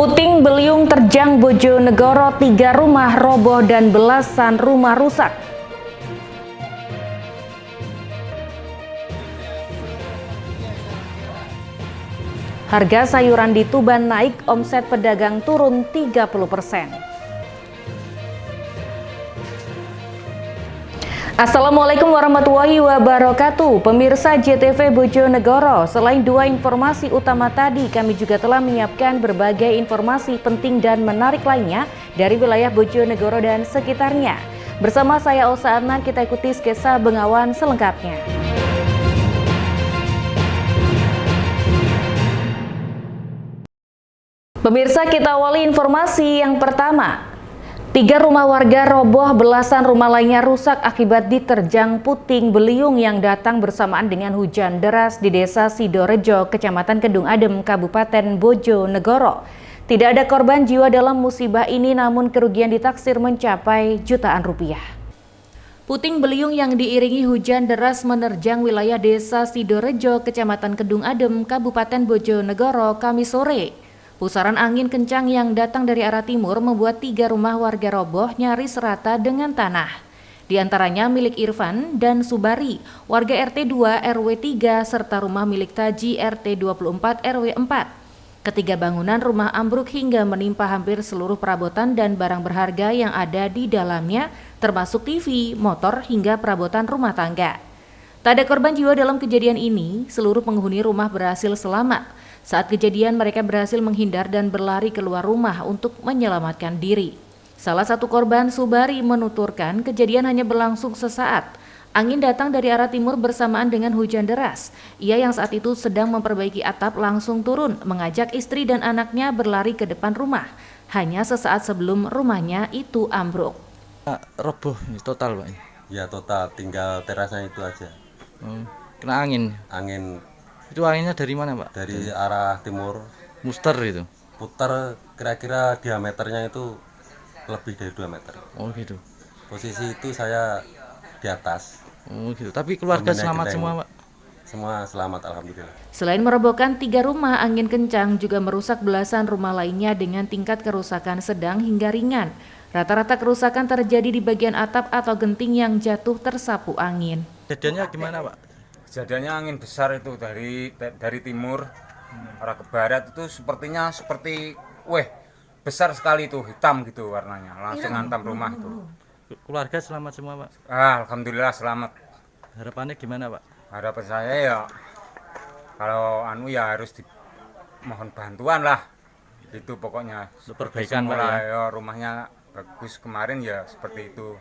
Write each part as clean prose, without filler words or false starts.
Puting beliung terjang Bojonegoro, 3 rumah roboh dan belasan rumah rusak. Harga sayuran di Tuban naik, omset pedagang turun 30%. Assalamualaikum warahmatullahi wabarakatuh. Pemirsa JTV Bojonegoro, selain 2 informasi utama tadi, kami juga telah menyiapkan berbagai informasi penting dan menarik lainnya dari wilayah Bojonegoro dan sekitarnya. Bersama saya Osa Adnan, kita ikuti sketsa Bengawan selengkapnya. Pemirsa, kita awali informasi yang pertama. 3 rumah warga roboh, belasan rumah lainnya rusak akibat diterjang puting beliung yang datang bersamaan dengan hujan deras di Desa Sidorejo, Kecamatan Kedung Adem, Kabupaten Bojonegoro. Tidak ada korban jiwa dalam musibah ini, namun kerugian ditaksir mencapai jutaan rupiah. Puting beliung yang diiringi hujan deras menerjang wilayah Desa Sidorejo, Kecamatan Kedung Adem, Kabupaten Bojonegoro, Kamis sore. Pusaran angin kencang yang datang dari arah timur membuat 3 rumah warga roboh nyaris rata dengan tanah. Di antaranya milik Irfan dan Subari, warga RT 2 RW 3, serta rumah milik Taji RT 24 RW 4. Ketiga bangunan rumah ambruk hingga menimpa hampir seluruh perabotan dan barang berharga yang ada di dalamnya, termasuk TV, motor, hingga perabotan rumah tangga. Tak ada korban jiwa dalam kejadian ini, seluruh penghuni rumah berhasil selamat. Saat kejadian, mereka berhasil menghindar dan berlari keluar rumah untuk menyelamatkan diri. Salah satu korban, Subari, menuturkan kejadian hanya berlangsung sesaat. Angin datang dari arah timur bersamaan dengan hujan deras. Ia yang saat itu sedang memperbaiki atap langsung turun, mengajak istri dan anaknya berlari ke depan rumah. Hanya sesaat sebelum rumahnya itu ambruk. Roboh total, Pak? Ya total, tinggal terasnya itu aja. Kena angin? Angin. Itu anginnya dari mana, Pak? Dari arah timur. Muster itu? Putar, kira-kira diameternya itu lebih dari 2 meter. Oh gitu. Posisi itu saya di atas. Oh gitu. Tapi keluarga selamat semua, Pak? Semua selamat, alhamdulillah. Selain merobohkan 3 rumah, angin kencang juga merusak belasan rumah lainnya dengan tingkat kerusakan sedang hingga ringan. Rata-rata kerusakan terjadi di bagian atap atau genting yang jatuh tersapu angin. Kejadiannya gimana, Pak? Kejadiannya angin besar itu dari timur arah ke barat itu sepertinya seperti besar sekali itu, hitam gitu warnanya, langsung hantam rumah itu. Keluarga selamat semua, Pak? Alhamdulillah selamat. Harapannya gimana, Pak? Harapan saya ya kalau ya harus dimohon bantuan lah. Itu pokoknya Perbaikan, Pak, ya. Rumahnya bagus kemarin ya seperti itu.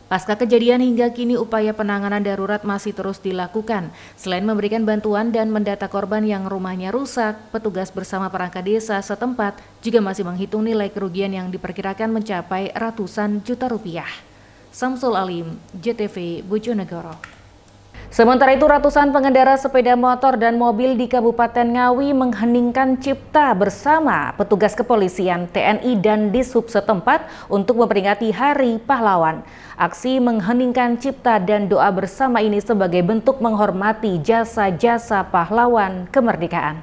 Pasca kejadian hingga kini upaya penanganan darurat masih terus dilakukan. Selain memberikan bantuan dan mendata korban yang rumahnya rusak, petugas bersama perangkat desa setempat juga masih menghitung nilai kerugian yang diperkirakan mencapai ratusan juta rupiah. Samsul Alim, JTV Bojonegoro. Sementara itu, ratusan pengendara sepeda motor dan mobil di Kabupaten Ngawi mengheningkan cipta bersama petugas kepolisian, TNI, dan Dishub setempat untuk memperingati Hari Pahlawan. Aksi mengheningkan cipta dan doa bersama ini sebagai bentuk menghormati jasa-jasa pahlawan kemerdekaan.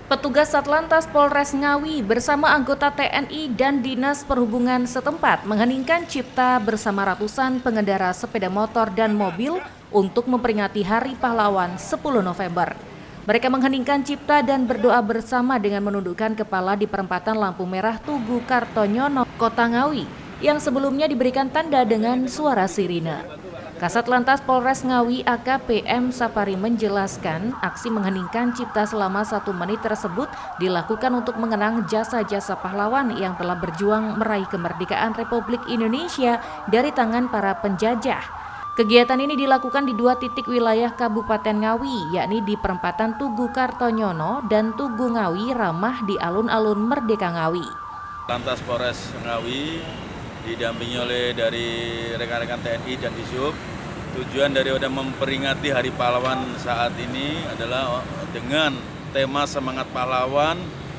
Petugas Satlantas Polres Ngawi bersama anggota TNI dan Dinas Perhubungan setempat mengheningkan cipta bersama ratusan pengendara sepeda motor dan mobil untuk memperingati Hari Pahlawan 10 November. Mereka mengheningkan cipta dan berdoa bersama dengan menundukkan kepala di perempatan lampu merah Tugu Kartonyono, Kota Ngawi, yang sebelumnya diberikan tanda dengan suara sirine. Kasat Lantas Polres Ngawi AKP M Sapari menjelaskan aksi mengheningkan cipta selama 1 menit tersebut dilakukan untuk mengenang jasa-jasa pahlawan yang telah berjuang meraih kemerdekaan Republik Indonesia dari tangan para penjajah. Kegiatan ini dilakukan di 2 titik wilayah Kabupaten Ngawi, yakni di perempatan Tugu Kartonyono dan Tugu Ngawi Ramah di alun-alun Merdeka Ngawi. Lantas Polres Ngawi didampingi oleh dari rekan-rekan TNI dan Dishub. Tujuan daripada memperingati Hari Pahlawan saat ini adalah dengan tema semangat pahlawan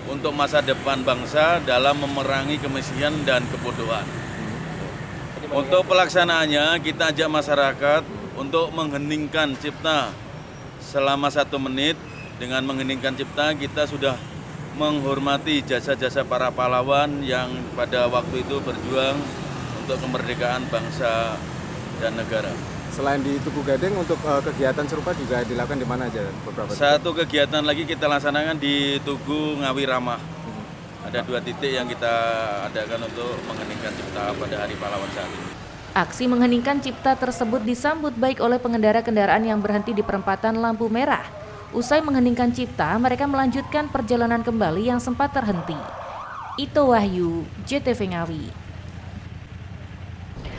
untuk masa depan bangsa dalam memerangi kemiskinan dan kebodohan. Untuk pelaksanaannya kita ajak masyarakat untuk mengheningkan cipta selama 1 menit. Dengan mengheningkan cipta kita sudah menghormati jasa-jasa para pahlawan yang pada waktu itu berjuang untuk kemerdekaan bangsa dan negara. Selain di Tugu Gading, untuk kegiatan serupa juga dilakukan di mana aja beberapa titik? Satu kegiatan lagi kita laksanakan di Tugu Ngawi Ramah. Ada 2 titik yang kita adakan untuk mengheningkan cipta pada Hari Pahlawan saat ini. Aksi mengheningkan cipta tersebut disambut baik oleh pengendara kendaraan yang berhenti di perempatan lampu merah. Usai mengheningkan cipta, mereka melanjutkan perjalanan kembali yang sempat terhenti. Ito Wahyu, JTV Ngawi.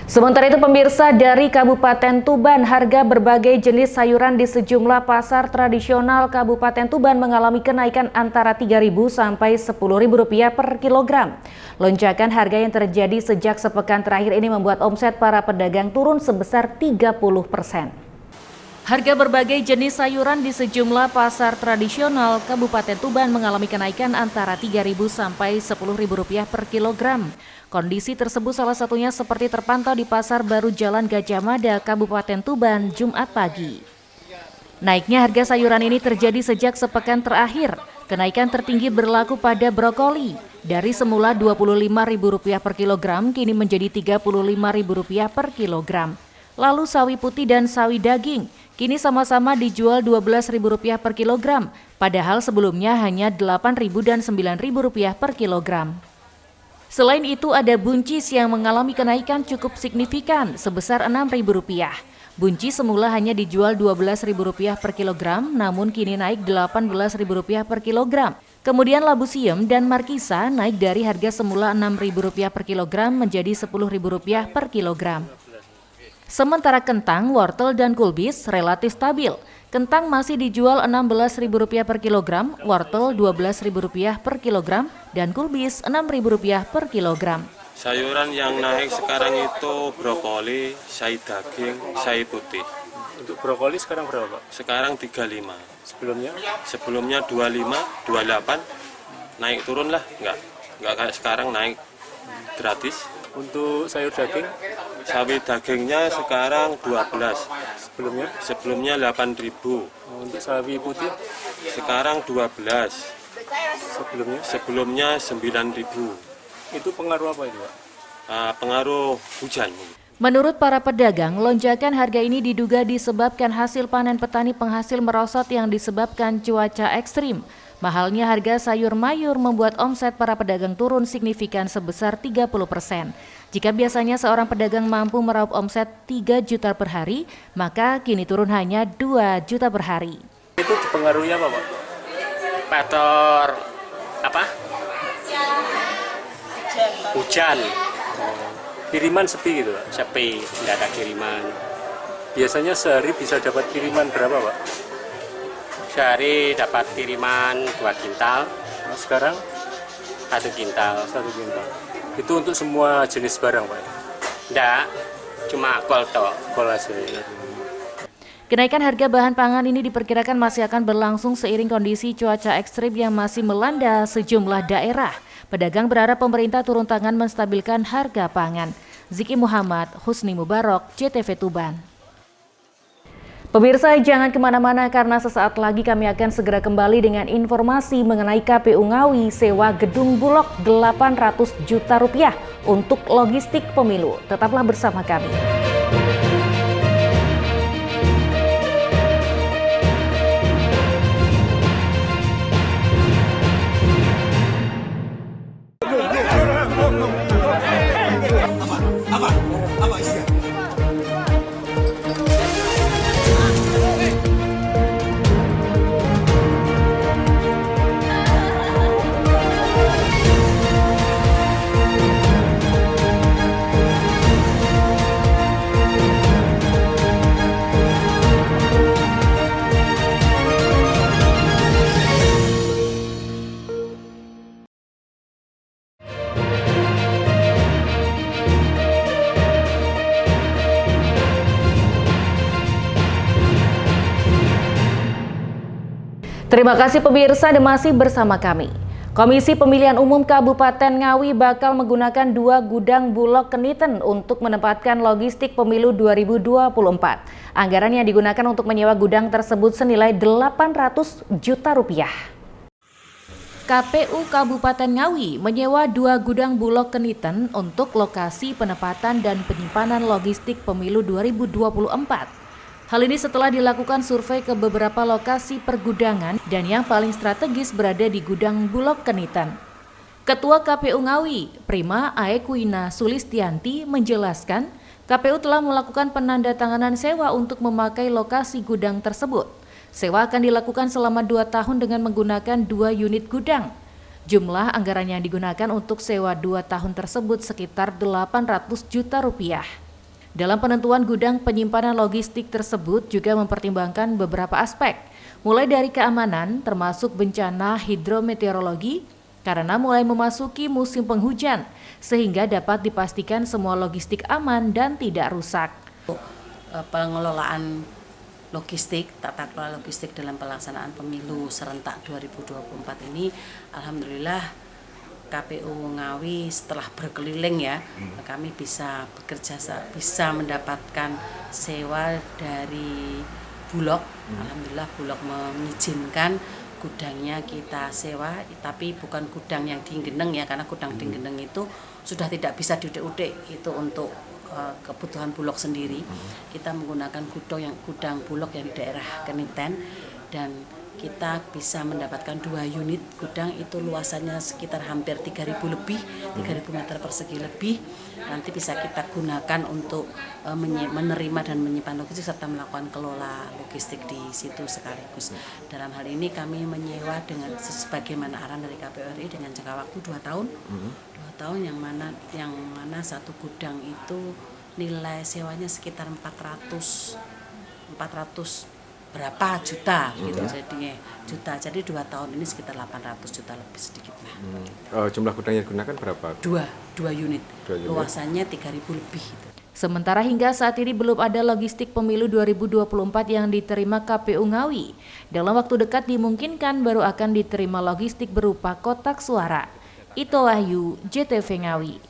Sementara itu pemirsa, dari Kabupaten Tuban, harga berbagai jenis sayuran di sejumlah pasar tradisional Kabupaten Tuban mengalami kenaikan antara Rp3.000 sampai Rp10.000 per kilogram. Lonjakan harga yang terjadi sejak sepekan terakhir ini membuat omset para pedagang turun sebesar 30%. Harga berbagai jenis sayuran di sejumlah pasar tradisional Kabupaten Tuban mengalami kenaikan antara Rp3.000 sampai Rp10.000 per kilogram. Kondisi tersebut salah satunya seperti terpantau di Pasar Baru Jalan Gajah Mada, Kabupaten Tuban, Jumat pagi. Naiknya harga sayuran ini terjadi sejak sepekan terakhir. Kenaikan tertinggi berlaku pada brokoli. Dari semula Rp25.000 per kilogram, kini menjadi Rp35.000 per kilogram. Lalu sawi putih dan sawi daging, kini sama-sama dijual Rp12.000 per kilogram, padahal sebelumnya hanya Rp8.000 dan Rp9.000 per kilogram. Selain itu ada buncis yang mengalami kenaikan cukup signifikan sebesar Rp6.000. Buncis semula hanya dijual Rp12.000 per kilogram, namun kini naik Rp18.000 per kilogram. Kemudian labu siem dan markisa naik dari harga semula Rp6.000 per kilogram menjadi Rp10.000 per kilogram. Sementara kentang, wortel, dan kulbis relatif stabil. Kentang masih dijual Rp16.000 per kilogram, wortel Rp12.000 per kilogram, dan kulbis Rp6.000 per kilogram. Sayuran yang naik sekarang itu brokoli, sai daging, sai putih. Untuk brokoli sekarang berapa, Pak? Sekarang 35. Sebelumnya? Sebelumnya 25, 28. Naik turun lah, enggak kayak sekarang naik gratis. Untuk sayur daging? Sawi dagingnya sekarang 12. Sebelumnya? Sebelumnya 8.000. Untuk sawi putih? Sekarang 12. Sebelumnya? Sebelumnya 9.000. Itu pengaruh apa ini, Pak? Pengaruh hujan. Menurut para pedagang, lonjakan harga ini diduga disebabkan hasil panen petani penghasil merosot yang disebabkan cuaca ekstrim. Mahalnya harga sayur mayur membuat omset para pedagang turun signifikan sebesar 30%. Jika biasanya seorang pedagang mampu meraup omset 3 juta per hari, maka kini turun hanya 2 juta per hari. Itu dipengaruhi apa, Pak? Faktor apa? Hujan. Kiriman sepi gitu, Pak? Sepi, tidak ada kiriman. Biasanya sehari bisa dapat kiriman berapa, Pak? Sehari dapat kiriman 2 kintal. Nah, sekarang 1 kintal. 1 kintal. Itu untuk semua jenis barang, Pak? Tidak, cuma kol tok. Kol aja. Kenaikan harga bahan pangan ini diperkirakan masih akan berlangsung seiring kondisi cuaca ekstrim yang masih melanda sejumlah daerah. Pedagang berharap pemerintah turun tangan menstabilkan harga pangan. Ziki Muhammad, Husni Mubarok, JTV Tuban. Pemirsa, jangan kemana-mana karena sesaat lagi kami akan segera kembali dengan informasi mengenai KPU Ngawi sewa gedung Bulog Rp800 juta untuk logistik pemilu. Tetaplah bersama kami. Terima kasih pemirsa dan masih bersama kami. Komisi Pemilihan Umum Kabupaten Ngawi bakal menggunakan 2 gudang Bulog Keniten untuk menempatkan logistik pemilu 2024. Anggaran yang digunakan untuk menyewa gudang tersebut senilai Rp800 juta. KPU Kabupaten Ngawi menyewa 2 gudang Bulog Keniten untuk lokasi penempatan dan penyimpanan logistik pemilu 2024. Hal ini setelah dilakukan survei ke beberapa lokasi pergudangan dan yang paling strategis berada di gudang Bulog Keniten. Ketua KPU Ngawi, Prima Aekwina Sulistianti menjelaskan, KPU telah melakukan penandatanganan sewa untuk memakai lokasi gudang tersebut. Sewa akan dilakukan selama 2 tahun dengan menggunakan 2 unit gudang. Jumlah anggaran yang digunakan untuk sewa 2 tahun tersebut sekitar 800 juta rupiah. Dalam penentuan gudang penyimpanan logistik tersebut juga mempertimbangkan beberapa aspek, mulai dari keamanan termasuk bencana hidrometeorologi, karena mulai memasuki musim penghujan, sehingga dapat dipastikan semua logistik aman dan tidak rusak. Pengelolaan logistik, tata kelola logistik dalam pelaksanaan pemilu serentak 2024 ini, alhamdulillah KPU Ngawi setelah berkeliling ya, kami bisa bekerja, bisa mendapatkan sewa dari Bulog. Alhamdulillah Bulog mengizinkan gudangnya kita sewa, tapi bukan gudang yang di Geneng ya, karena gudang di Geneng itu sudah tidak bisa diudik-udik, itu untuk kebutuhan Bulog sendiri. Kita menggunakan gudang Bulog yang di daerah Keniten, dan kita bisa mendapatkan 2 unit gudang, itu luasannya sekitar hampir 3.000 lebih, 3.000 meter persegi lebih. Nanti bisa kita gunakan untuk menerima dan menyimpan logistik serta melakukan kelola logistik di situ sekaligus. Dalam hal ini kami menyewa dengan sebagaimana arahan dari KPU RI dengan jangka waktu 2 tahun. 2 tahun yang mana satu gudang itu nilai sewanya sekitar 400 berapa juta gitu, jadinya juta, jadi 2 tahun ini sekitar 800 juta lebih sedikit lah. Jumlah gudang yang digunakan berapa? Dua unit, luasannya 3.000 lebih gitu. Sementara hingga saat ini belum ada logistik pemilu 2024 yang diterima KPU Ngawi. Dalam waktu dekat dimungkinkan baru akan diterima logistik berupa kotak suara. Ito Wahyu, JTV Ngawi.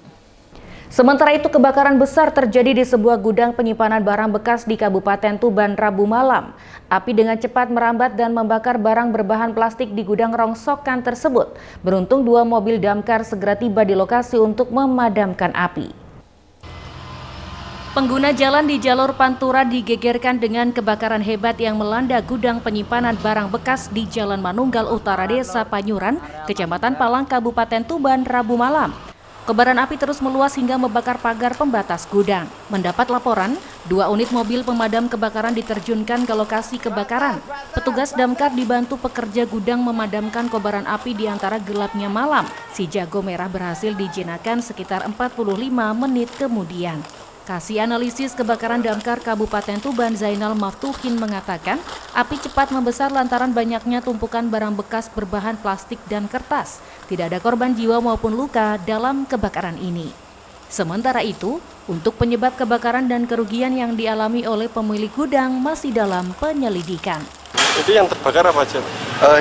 Sementara itu, kebakaran besar terjadi di sebuah gudang penyimpanan barang bekas di Kabupaten Tuban Rabu malam. Api dengan cepat merambat dan membakar barang berbahan plastik di gudang rongsokan tersebut. Beruntung 2 mobil damkar segera tiba di lokasi untuk memadamkan api. Pengguna jalan di jalur Pantura digegerkan dengan kebakaran hebat yang melanda gudang penyimpanan barang bekas di Jalan Manunggal Utara Desa Panyuran, Kecamatan Palang, Kabupaten Tuban Rabu malam. Kobaran api terus meluas hingga membakar pagar pembatas gudang. Mendapat laporan, 2 unit mobil pemadam kebakaran diterjunkan ke lokasi kebakaran. Petugas damkar dibantu pekerja gudang memadamkan kobaran api di antara gelapnya malam. Si jago merah berhasil dijinakan sekitar 45 menit kemudian. Kasih analisis kebakaran damkar Kabupaten Tuban Zainal Maftuhin mengatakan, api cepat membesar lantaran banyaknya tumpukan barang bekas berbahan plastik dan kertas. Tidak ada korban jiwa maupun luka dalam kebakaran ini. Sementara itu, untuk penyebab kebakaran dan kerugian yang dialami oleh pemilik gudang masih dalam penyelidikan. Itu yang terbakar apa aja?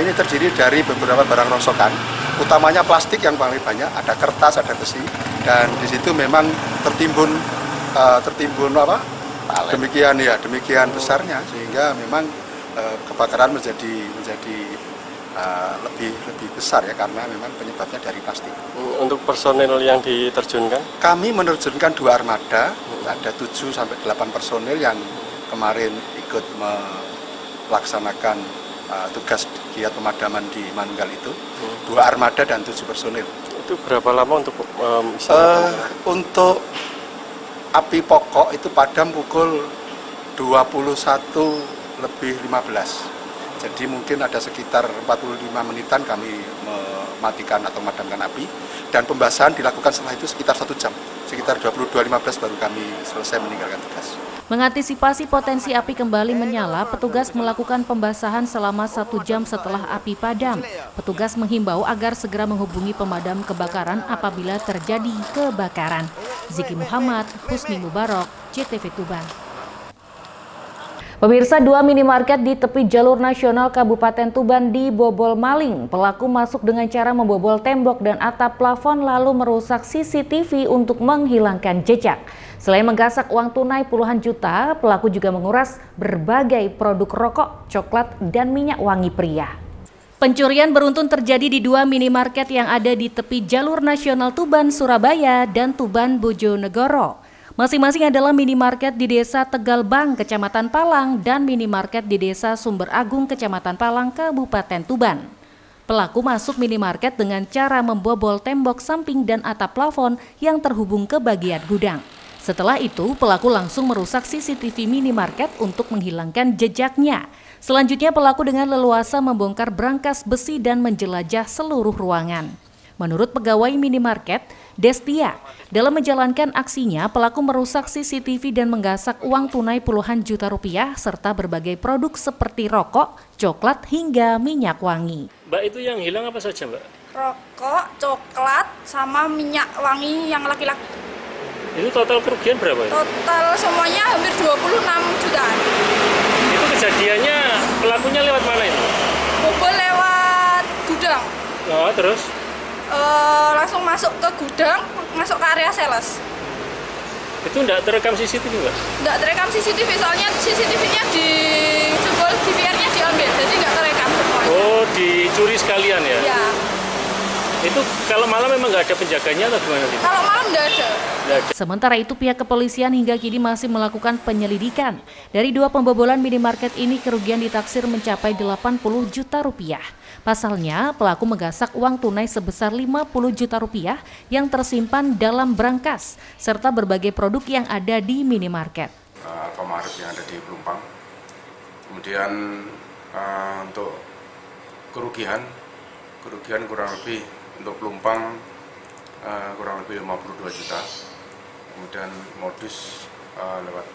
Ini terdiri dari beberapa barang rongsokan, utamanya plastik yang paling banyak, ada kertas, ada besi, dan di situ memang tertimbun demikian besarnya, sehingga memang kebakaran menjadi lebih besar ya, karena memang penyebabnya dari plastik. Untuk personel yang diterjunkan? Kami menerjunkan 2 armada, ada 7 sampai 8 personel yang kemarin ikut melaksanakan tugas giat pemadaman di Manunggal itu, 2 armada dan 7 personel. Itu berapa lama untuk untuk api pokok itu padam pukul 21:15. Jadi mungkin ada sekitar 45 menitan kami mematikan atau memadamkan api, dan pembasahan dilakukan setelah itu sekitar 1 jam. Sekitar 22:15 baru kami selesai meninggalkan tugas. Mengantisipasi potensi api kembali menyala, petugas melakukan pembasahan selama 1 jam setelah api padam. Petugas menghimbau agar segera menghubungi pemadam kebakaran apabila terjadi kebakaran. Ziki Muhammad, Husni Mubarok, JTV Tuban. Pemirsa, 2 minimarket di tepi jalur nasional Kabupaten Tuban dibobol maling. Pelaku masuk dengan cara membobol tembok dan atap plafon lalu merusak CCTV untuk menghilangkan jejak. Selain menggasak uang tunai puluhan juta, pelaku juga menguras berbagai produk rokok, coklat, dan minyak wangi pria. Pencurian beruntun terjadi di dua minimarket yang ada di tepi jalur nasional Tuban, Surabaya dan Tuban, Bojonegoro. Masing-masing adalah minimarket di Desa Tegalbang, Kecamatan Palang, dan minimarket di Desa Sumber Agung, Kecamatan Palang, Kabupaten Tuban. Pelaku masuk minimarket dengan cara membobol tembok samping dan atap plafon yang terhubung ke bagian gudang. Setelah itu, pelaku langsung merusak CCTV minimarket untuk menghilangkan jejaknya. Selanjutnya, pelaku dengan leluasa membongkar brankas besi dan menjelajah seluruh ruangan. Menurut pegawai minimarket, Destia, dalam menjalankan aksinya, pelaku merusak CCTV dan menggasak uang tunai puluhan juta rupiah serta berbagai produk seperti rokok, coklat, hingga minyak wangi. Mbak, itu yang hilang apa saja, Mbak? Rokok, coklat, sama minyak wangi yang laki-laki. Itu total kerugian berapa ya? Total semuanya hampir 26 jutaan. Itu kejadiannya pelakunya lewat mana itu? Bobol lewat gudang. Oh, terus? Langsung masuk ke gudang, masuk ke area sales. Itu enggak terekam CCTV, Mbak? Enggak terekam CCTV, soalnya CCTV-nya dijebol, DVR-nya diambil, jadi enggak terekam semuanya. Oh, dicuri sekalian ya? Iya. Itu kalau malam memang nggak ada penjaganya atau gimana sih? Kalau malam nggak ada. Sementara itu pihak kepolisian hingga kini masih melakukan penyelidikan. Dari dua pembobolan minimarket ini kerugian ditaksir mencapai 80 juta rupiah. Pasalnya pelaku menggasak uang tunai sebesar 50 juta rupiah yang tersimpan dalam brankas serta berbagai produk yang ada di minimarket. Alfamart yang ada di Pelumpang. Kemudian untuk kerugian kurang lebih untuk Pelumpang kurang lebih 52 juta. Kemudian modus lewat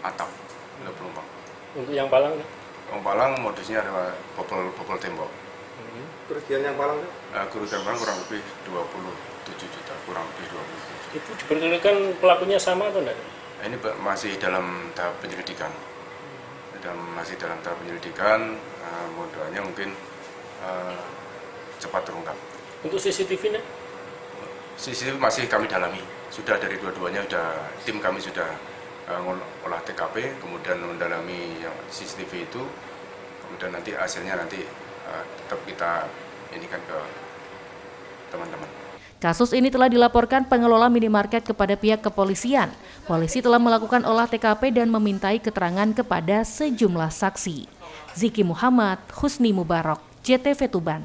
atap untuk Pelumpang. Untuk yang Palang? Yang Palang modusnya adalah bobol tembok. Kerugian yang Palang? Kerugian Palang kurang lebih 27 juta, kurang lebih 27. Itu diperkirakan pelakunya sama atau enggak? Ini masih dalam tahap penyelidikan. Mudah-mudahan mungkin cepat terungkap. Untuk CCTV-nya? CCTV masih kami dalami. Sudah dari dua-duanya, tim kami sudah olah TKP, kemudian mendalami yang CCTV itu, kemudian nanti hasilnya tetap kita inikan ke teman-teman. Kasus ini telah dilaporkan pengelola minimarket kepada pihak kepolisian. Polisi telah melakukan olah TKP dan memintai keterangan kepada sejumlah saksi. Ziki Muhammad, Husni Mubarak, JTV Tuban.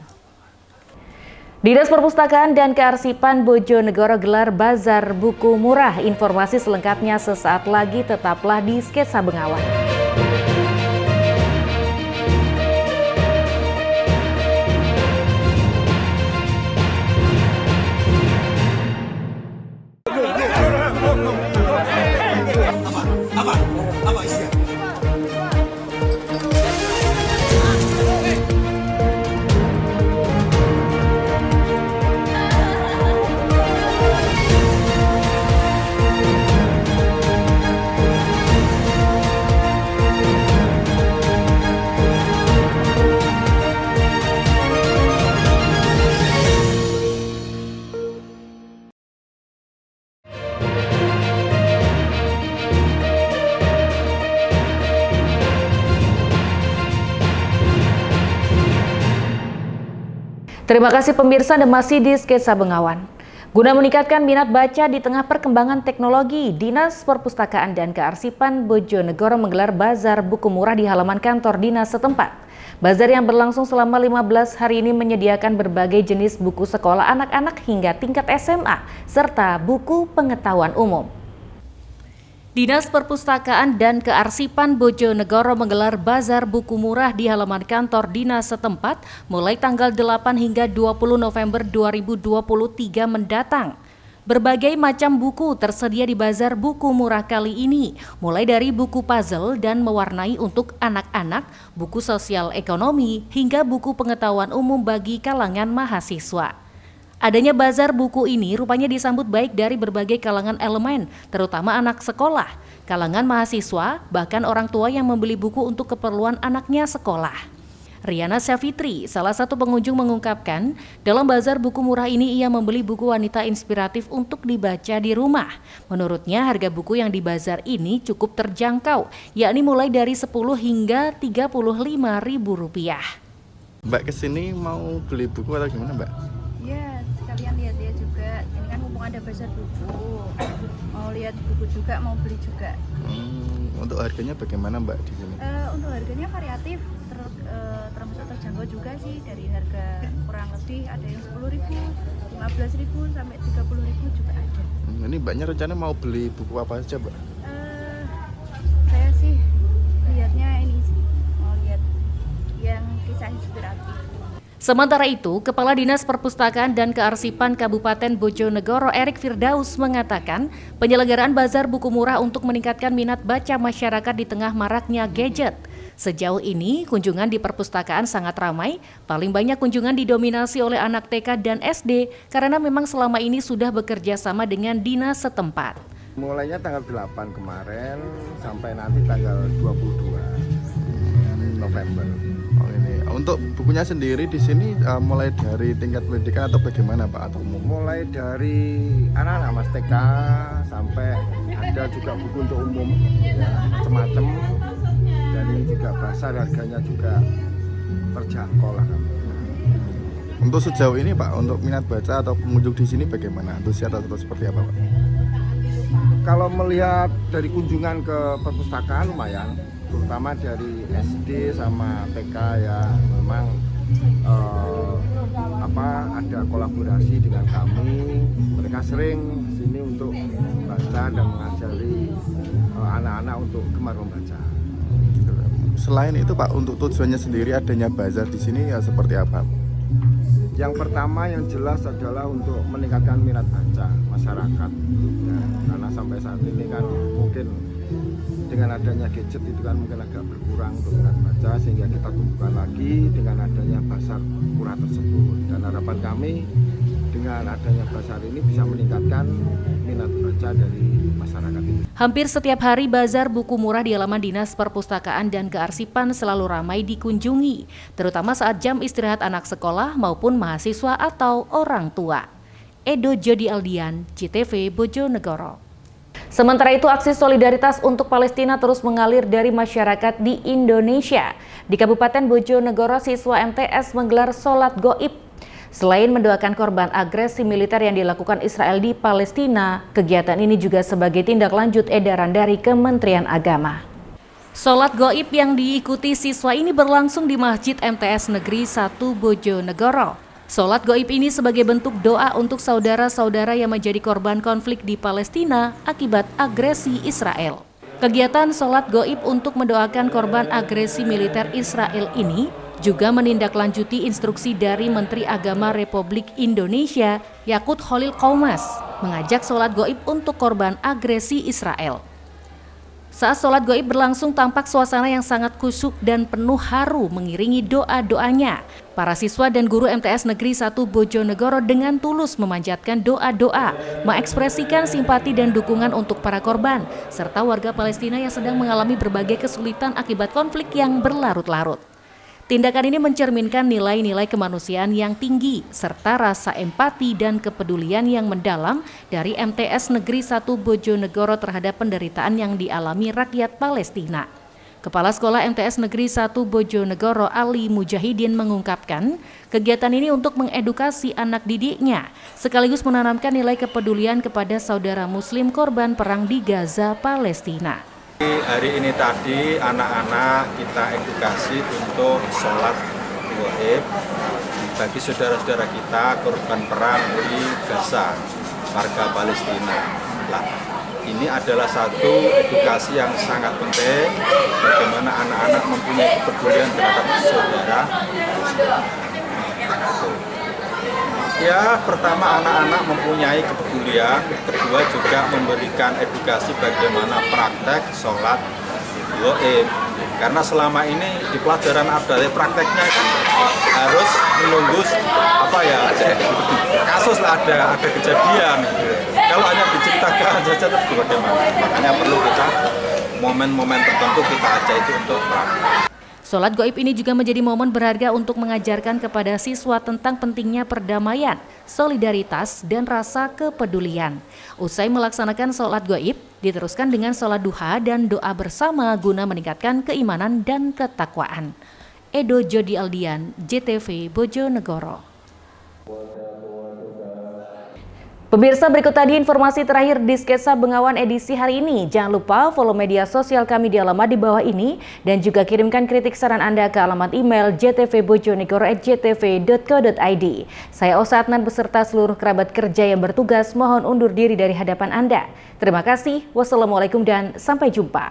Dinas Perpustakaan dan Kearsipan Bojonegoro gelar bazar buku murah. Informasi selengkapnya sesaat lagi, tetaplah di Sketsa Bengawan. Terima kasih pemirsa, dan masih di Sketsa Bengawan. Guna meningkatkan minat baca di tengah perkembangan teknologi, Dinas Perpustakaan dan Kearsipan Bojonegoro menggelar bazar buku murah di halaman kantor dinas setempat. Bazar yang berlangsung selama 15 hari ini menyediakan berbagai jenis buku sekolah anak-anak hingga tingkat SMA, serta buku pengetahuan umum. Dinas Perpustakaan dan Kearsipan Bojonegoro menggelar bazar buku murah di halaman kantor dinas setempat mulai tanggal 8 hingga 20 November 2023 mendatang. Berbagai macam buku tersedia di bazar buku murah kali ini, mulai dari buku puzzle dan mewarnai untuk anak-anak, buku sosial ekonomi, hingga buku pengetahuan umum bagi kalangan mahasiswa. Adanya bazar buku ini rupanya disambut baik dari berbagai kalangan elemen, terutama anak sekolah, kalangan mahasiswa, bahkan orang tua yang membeli buku untuk keperluan anaknya sekolah. Riana Syafitri, salah satu pengunjung, mengungkapkan, dalam bazar buku murah ini ia membeli buku wanita inspiratif untuk dibaca di rumah. Menurutnya harga buku yang di bazar ini cukup terjangkau, yakni mulai dari 10 hingga 35 ribu rupiah. Mbak kesini mau beli buku atau gimana, Mbak? Iya, sekalian lihat-lihat juga. Ini kan mumpung ada bazar buku. Mau lihat buku juga, mau beli juga. Untuk harganya bagaimana, Mbak, di sini? Untuk harganya variatif, termasuk terjangkau juga sih. Dari harga kurang lebih ada yang 10.000, 15.000 sampai 30.000 juga ada. Ini Mbaknya rencana mau beli buku apa aja, Mbak? Saya sih lihatnya ini sih, mau lihat yang kisah inspiratif. Sementara itu, Kepala Dinas Perpustakaan dan Kearsipan Kabupaten Bojonegoro Erik Firdaus mengatakan penyelenggaraan bazar buku murah untuk meningkatkan minat baca masyarakat di tengah maraknya gadget. Sejauh ini, kunjungan di perpustakaan sangat ramai, paling banyak kunjungan didominasi oleh anak TK dan SD karena memang selama ini sudah bekerja sama dengan dinas setempat. Mulainya tanggal 8 kemarin sampai nanti tanggal 22 November. Oh, ini untuk bukunya sendiri di sini mulai dari tingkat pendidikan atau bagaimana, Pak, atau umum? Mulai dari anak-anak Mas TK sampai ada juga buku untuk umum, ya, macam-macam. Dan ini juga pasar harganya juga terjangkau lah. Untuk sejauh ini, Pak, untuk minat baca atau pengunjung di sini bagaimana? Antusias atau seperti apa, Pak? Kalau melihat dari kunjungan ke perpustakaan lumayan, terutama dari SD sama TK ya, memang ada kolaborasi dengan kami. Mereka sering sini untuk membaca dan mengajari anak-anak untuk gemar membaca. Selain itu, Pak, untuk tujuannya sendiri adanya bazar di sini ya seperti apa? Yang pertama yang jelas adalah untuk meningkatkan minat baca masyarakat. Ya, karena sampai saat ini kan mungkin dengan adanya gadget itu kan mungkin agak berkurang untuk minat baca, sehingga kita tumbuhkan lagi dengan adanya bazar murah tersebut. Dan harapan kami dengan adanya bazar ini bisa meningkatkan minat baca dari masyarakat ini. Hampir setiap hari bazar buku murah di halaman Dinas Perpustakaan dan Kearsipan selalu ramai dikunjungi, terutama saat jam istirahat anak sekolah maupun mahasiswa atau orang tua. Edo Jody Aldian, CTV Bojonegoro. Sementara itu, aksi solidaritas untuk Palestina terus mengalir dari masyarakat di Indonesia. Di Kabupaten Bojonegoro, siswa MTS menggelar sholat goib. Selain mendoakan korban agresi militer yang dilakukan Israel di Palestina, kegiatan ini juga sebagai tindak lanjut edaran dari Kementerian Agama. Sholat goib yang diikuti siswa ini berlangsung di Masjid MTS Negeri 1 Bojonegoro. Sholat goib ini sebagai bentuk doa untuk saudara-saudara yang menjadi korban konflik di Palestina akibat agresi Israel. Kegiatan sholat goib untuk mendoakan korban agresi militer Israel ini juga menindaklanjuti instruksi dari Menteri Agama Republik Indonesia, Yakut Khalil Qaumas, mengajak sholat goib untuk korban agresi Israel. Saat sholat goib berlangsung, tampak suasana yang sangat khusyuk dan penuh haru mengiringi doa-doanya. Para siswa dan guru MTS Negeri 1 Bojonegoro dengan tulus memanjatkan doa-doa, mengekspresikan simpati dan dukungan untuk para korban, serta warga Palestina yang sedang mengalami berbagai kesulitan akibat konflik yang berlarut-larut. Tindakan ini mencerminkan nilai-nilai kemanusiaan yang tinggi, serta rasa empati dan kepedulian yang mendalam dari MTS Negeri 1 Bojonegoro terhadap penderitaan yang dialami rakyat Palestina. Kepala Sekolah MTS Negeri 1 Bojonegoro Ali Mujahidin mengungkapkan, kegiatan ini untuk mengedukasi anak didiknya, sekaligus menanamkan nilai kepedulian kepada saudara muslim korban perang di Gaza, Palestina. Hari ini tadi anak-anak kita edukasi untuk sholat goib bagi saudara-saudara kita korban perang di Gaza, warga Palestina. Nah, ini adalah satu edukasi yang sangat penting bagaimana anak-anak mempunyai kepedulian terhadap saudara. Ya, pertama anak-anak mempunyai kepedulian, kedua juga memberikan edukasi bagaimana praktek sholat goib. Karena selama ini di pelajaran abdal prakteknya kan harus menunggu kasus lah, ada kejadian. Kalau hanya diceritakan saja itu bagaimana? Makanya perlu kita momen-momen tertentu kita ajak itu untuk praktek. Sholat goib ini juga menjadi momen berharga untuk mengajarkan kepada siswa tentang pentingnya perdamaian, solidaritas, dan rasa kepedulian. Usai melaksanakan sholat goib, diteruskan dengan sholat duha dan doa bersama guna meningkatkan keimanan dan ketakwaan. Edo Jodi Aldian, JTV Bojonegoro. Pemirsa, berikut tadi informasi terakhir di Sketsa Bengawan edisi hari ini. Jangan lupa follow media sosial kami di alamat di bawah ini dan juga kirimkan kritik saran Anda ke alamat email jtvbojonegoro@jtv.co.id. Saya Osa Adnan beserta seluruh kerabat kerja yang bertugas mohon undur diri dari hadapan Anda. Terima kasih. Wassalamualaikum dan sampai jumpa.